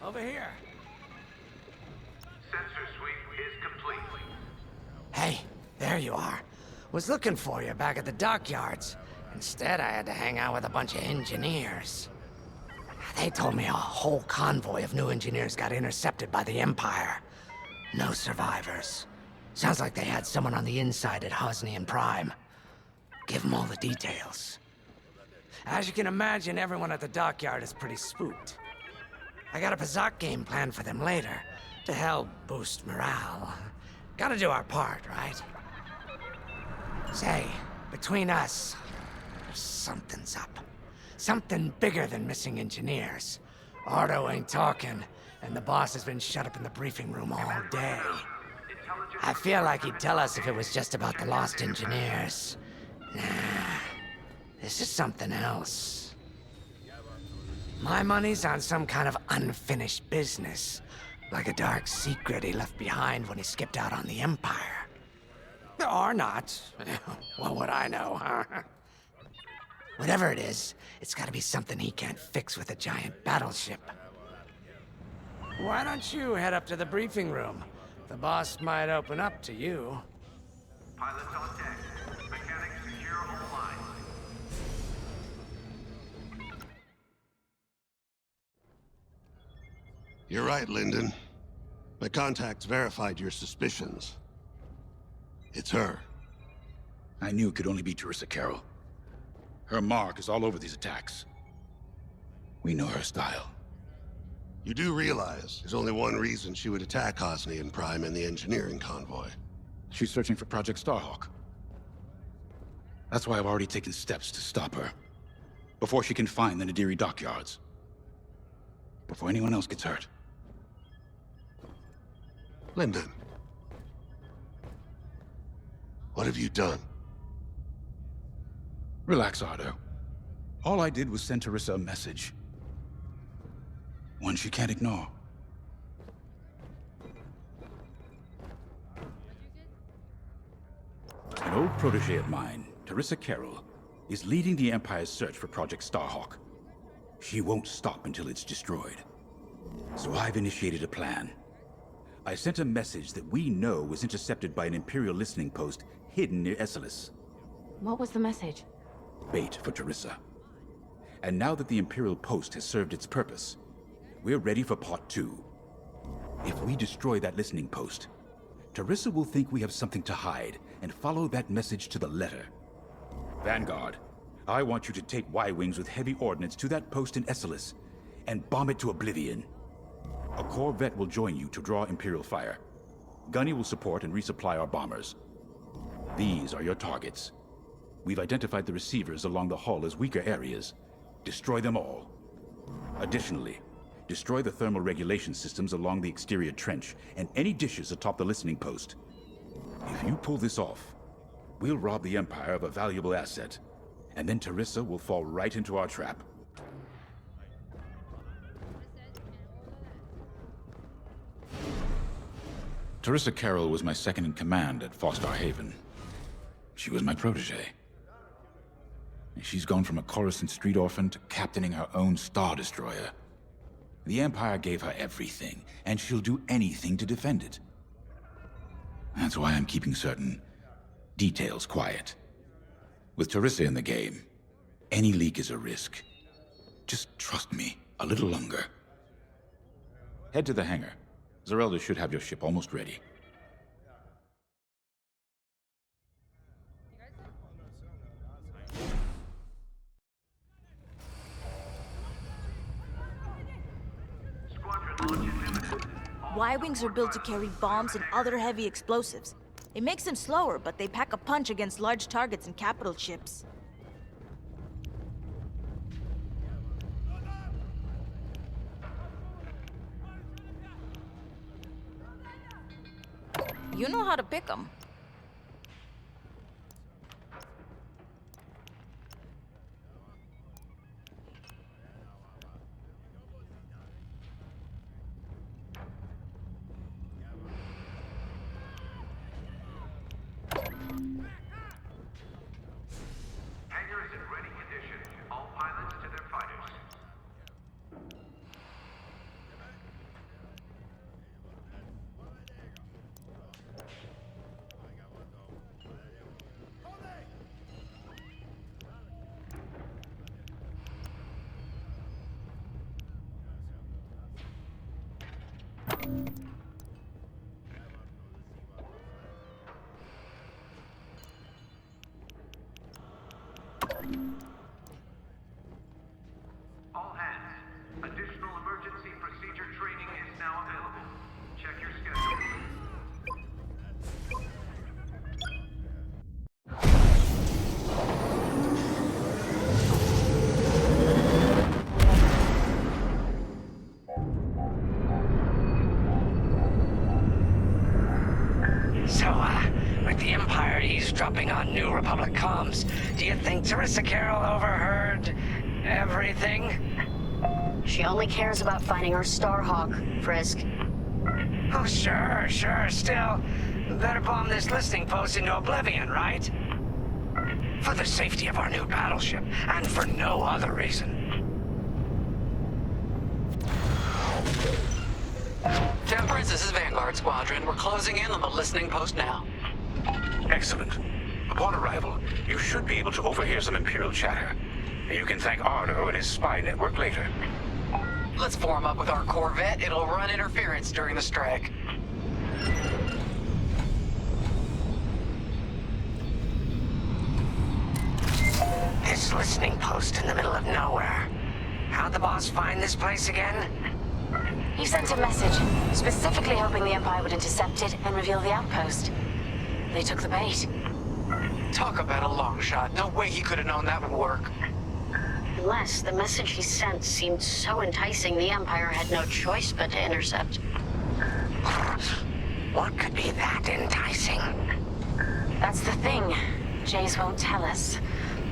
over here. Sensor sweep is complete. Hey, there you are. Was looking for you back at the dockyards. Instead, I had to hang out with a bunch of engineers. They told me a whole convoy of new engineers got intercepted by the Empire. No survivors. Sounds like they had someone on the inside at Hosnian Prime. Give them all the details. As you can imagine, everyone at the dockyard is pretty spooked. I got a Pazak game planned for them later, to help boost morale. Gotta do our part, right? Say, between us, something's up. Something bigger than missing engineers. Ardo ain't talking, and the boss has been shut up in the briefing room all day. I feel like he'd tell us if it was just about the lost engineers. Nah, this is something else. My money's on some kind of unfinished business. Like a dark secret he left behind when he skipped out on the Empire. Or not. What would I know, huh? Whatever it is, it's gotta be something he can't fix with a giant battleship. Why don't you head up to the briefing room? The boss might open up to you. Pilots on deck. Mechanics secure all lines. You're right, Lyndon. My contacts verified your suspicions. It's her. I knew it could only be Teresa Carroll. Her mark is all over these attacks. We know her style. You do realize there's only one reason she would attack Hosnian Prime and the engineering convoy. She's searching for Project Starhawk. That's why I've already taken steps to stop her. Before she can find the Nadiri dockyards. Before anyone else gets hurt. Lyndon. What have you done? Relax, Ardo. All I did was send Teresa a message. One she can't ignore. An old protege of mine, Teresa Carroll, is leading the Empire's search for Project Starhawk. She won't stop until it's destroyed. So I've initiated a plan. I sent a message that we know was intercepted by an Imperial listening post hidden near Esselis. What was the message? Bait for Teresa. And now that the Imperial post has served its purpose, we're ready for part 2. If we destroy that listening post, Teresa will think we have something to hide and follow that message to the letter. Vanguard, I want you to take Y-Wings with heavy ordnance to that post in Esselis and bomb it to oblivion. A corvette will join you to draw Imperial fire. Gunny will support and resupply our bombers. These are your targets. We've identified the receivers along the hull as weaker areas. Destroy them all. Additionally, destroy the thermal regulation systems along the exterior trench and any dishes atop the listening post. If you pull this off, we'll rob the Empire of a valuable asset, and then Teresa will fall right into our trap. Teresa Carroll was my second in command at Fostar Haven. She was my protege. She's gone from a Coruscant street orphan to captaining her own Star Destroyer. The Empire gave her everything, and she'll do anything to defend it. That's why I'm keeping certain details quiet. With Teresa in the game, any leak is a risk. Just trust me a little longer. Head to the hangar. Zerelda should have your ship almost ready. Y-Wings are built to carry bombs and other heavy explosives. It makes them slower, but they pack a punch against large targets and capital ships. You know how to pick them. Hangar is in ready condition. All pilots to their fighters. So, with the Empire eavesdropping on New Republic comms, do you think Teresa Carroll overheard everything? She only cares about finding our Starhawk, Frisk. Oh, sure. Still, better bomb this listening post into oblivion, right? For the safety of our new battleship, and for no other reason. Temperance, this is Vanguard Squadron. We're closing in on the listening post now. Excellent. Upon arrival, you should be able to overhear some Imperial chatter. You can thank Arno and his spy network later. Let's form up with our Corvette. It'll run interference during the strike. This listening post in the middle of nowhere. How'd the boss find this place again? He sent a message, specifically hoping the Empire would intercept it and reveal the outpost. They took the bait. Talk about a long shot. No way he could have known that would work. Unless the message he sent seemed so enticing the Empire had no choice but to intercept. What could be that enticing? That's the thing. Jace won't tell us.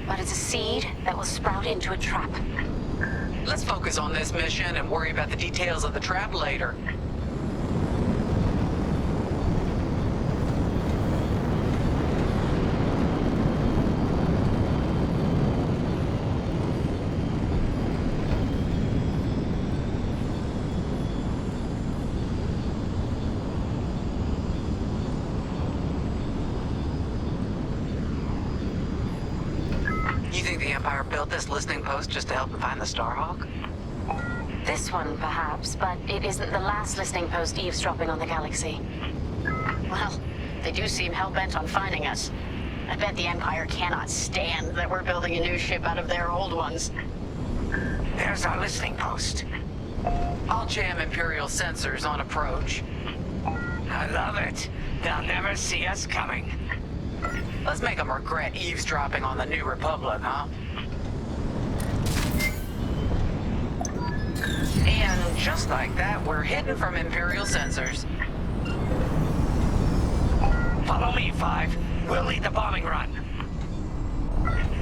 But it's a seed that will sprout into a trap. Let's focus on this mission and worry about the details of the trap later. You think the Empire built this listening post just to help them find the Starhawk? This one, perhaps, but it isn't the last listening post eavesdropping on the galaxy. Well, they do seem hell-bent on finding us. I bet the Empire cannot stand that we're building a new ship out of their old ones. There's our listening post. I'll jam Imperial sensors on approach. I love it. They'll never see us coming. Let's make them regret eavesdropping on the New Republic, huh? And just like that, we're hidden from Imperial sensors. Follow me, Five. We'll lead the bombing run.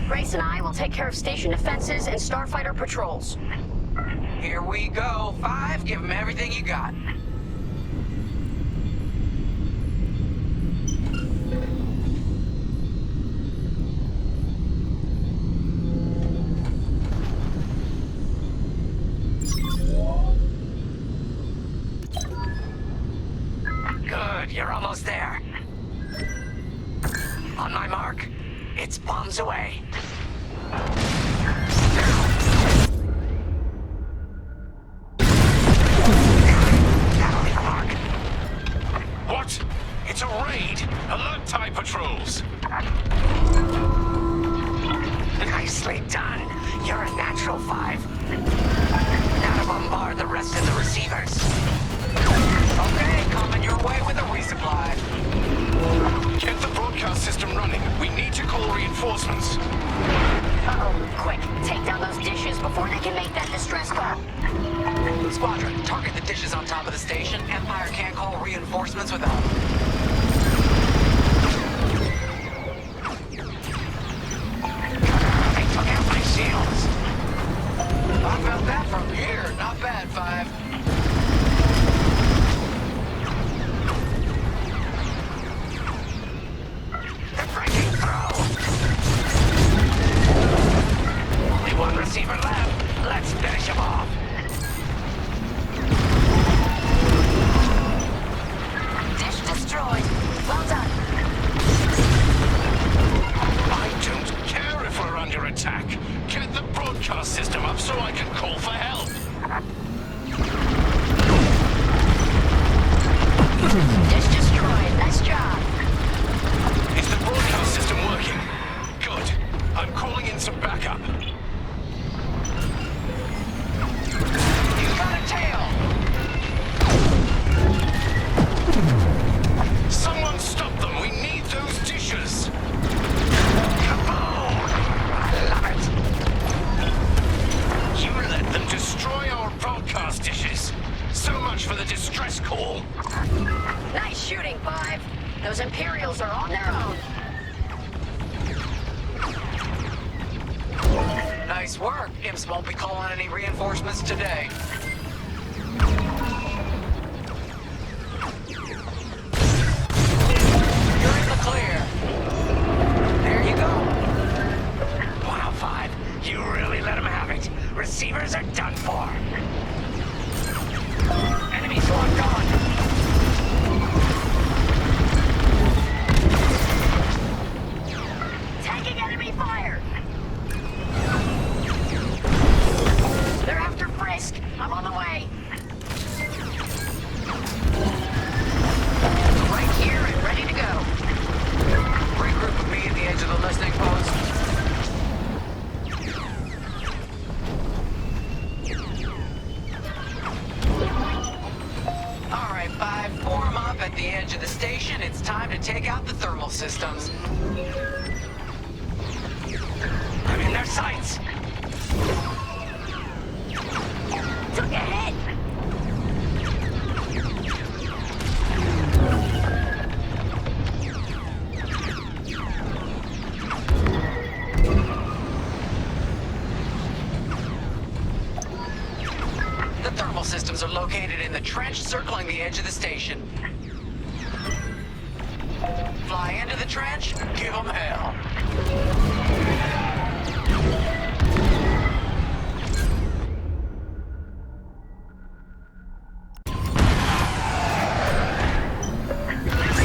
Grace and I will take care of station defenses and starfighter patrols. Here we go. Five, give them everything you got. Good, you're almost there. On my mark. It's bombs away. That'll be the mark. What? It's a raid! Alert TIE patrols! Nicely done. You're a natural, Five. Now to bombard the rest of the receivers. Okay, coming your way with a resupply. Get the broadcast system running. We need to call reinforcements. Uh-oh, quick, take down those dishes before they can make that distress call. Squadron, target the dishes on top of the station. Empire can't call reinforcements without them. They took out my shields. I felt that from here. Not bad, Five. They're breaking through. Only one receiver left. Let's finish him off. Dish destroyed. Well done. I don't care if we're under attack. Get the broadcast system up so I can call for help. Dish destroyed, nice job. Is the broadcast system working? Good. I'm calling in some backup. He's got a tail. Someone stop them. We need those dishes. Kaboom! I love it. You let them destroy our broadcast dishes. So much for the distress call. Nice shooting, Five. Those Imperials are on their own. Nice work. Imps won't be calling any reinforcements today. You're in the clear. There you go. Wow, 5. You really let them have it. Receivers are done for. Enemies locked on. Taking enemy fire! They're after Frisk. I'm on the way. Right here and ready to go. Regroup with me at the edge of the listening post. All right, 5, form up at the edge of the station. It's time to take out the thermal systems. I'm in their sights. Took a hit! The thermal systems are located in the trench circling the edge of the station. Fly into the trench, give them hell.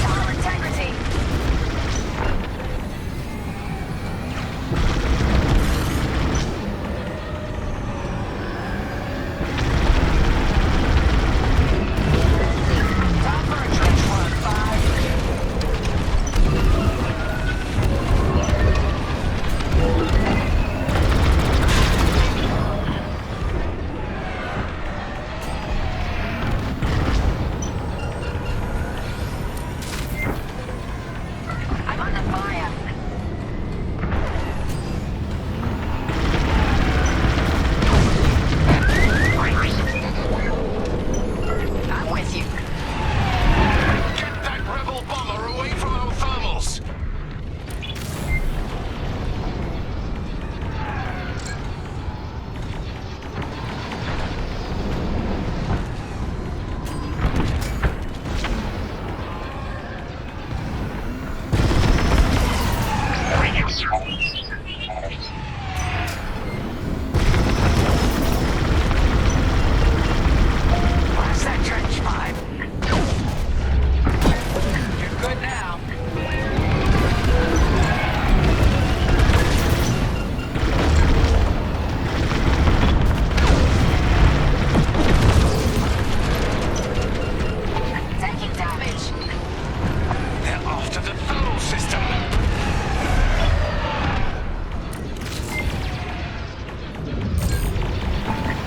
Solid integrity! Time for a trench run, 5. I'm under fire! I'm with you. Get that rebel bomber away from our thermals! Where's that trench, 5? You're good now. Taking damage! They're after the thermal system!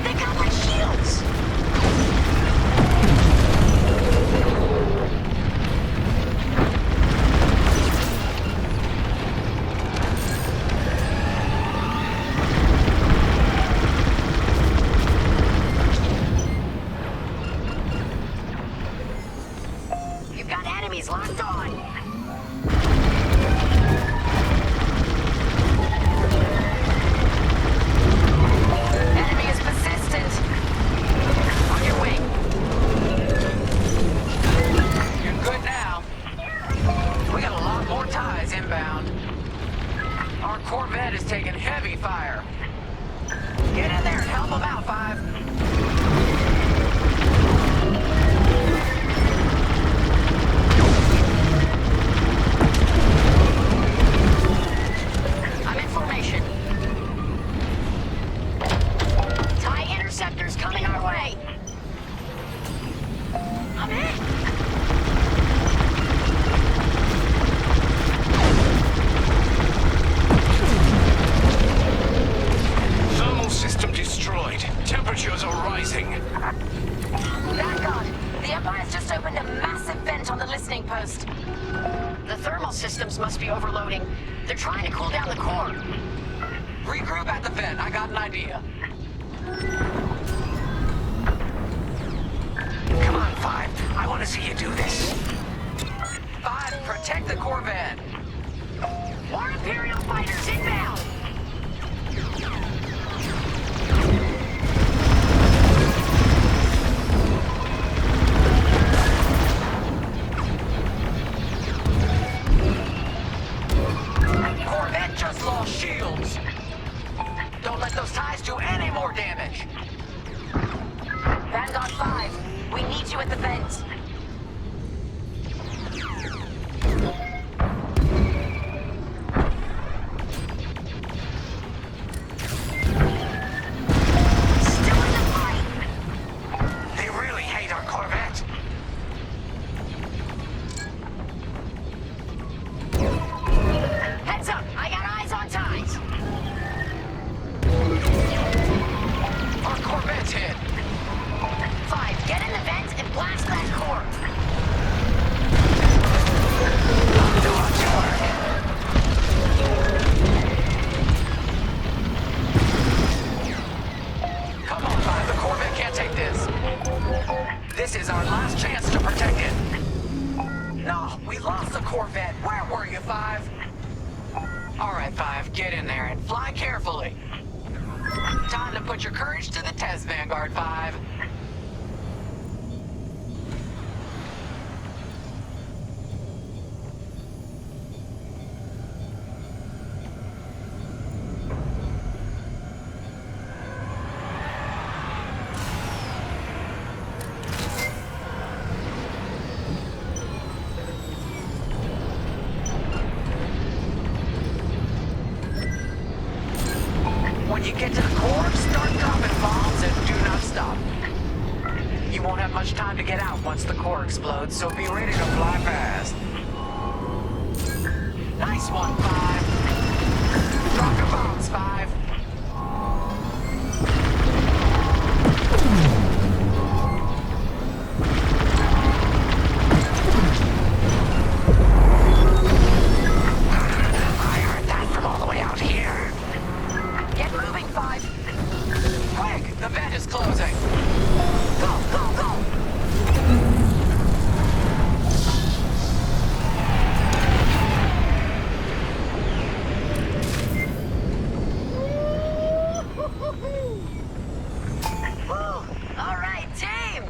They got my shields! You've got enemies locked on! Enemy is persistent! On your way! You're good now. We got a lot more ties inbound. Our Corvette is taking heavy fire. Get in there and help them out, 5. I'm in formation. TIE interceptors coming our way. I'm in. Thermal system destroyed. Temperatures are rising. Thank God. The Empire's just opened a massive vent on the listening post. The thermal systems must be overloading. They're trying to cool down the core. Regroup at the vent. I got an idea. Come on, 5. I want to see you do this. 5, the Corvette. More Imperial fighters inbound! Corvette just lost shields. Don't let those ties do any more damage. Vanguard 5, we need you at the vent. Still in the fight! They really hate our Corvette. Heads up, I got eyes on ties. Our Corvette's hit. 5, get in the vent and blast that core. Come on, 5. The Corvette can't take this. This is our last chance to protect it. No, we lost the Corvette. Where were you, 5? All right, 5. Get in there and fly carefully. Time to put your courage to the test, Vanguard 5. When you get to the core, start dropping bombs and do not stop. You won't have much time to get out once the core explodes, so be ready to fly fast. Nice one, 5. Drop your bombs, 5. I heard that from all the way out here. Get moving, 5. Quick, the vent is closing. Go, go, go! Woo! All right, team!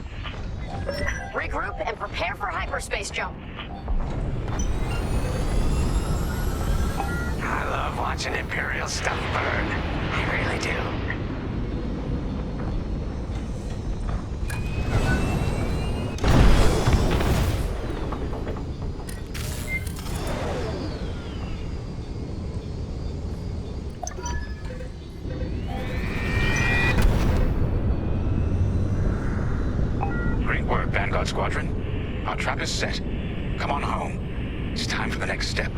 Regroup and prepare for hyperspace jump. I love watching Imperial stuff burn. I really do. Great work, Vanguard Squadron. Our trap is set. Come on home. It's time for the next step.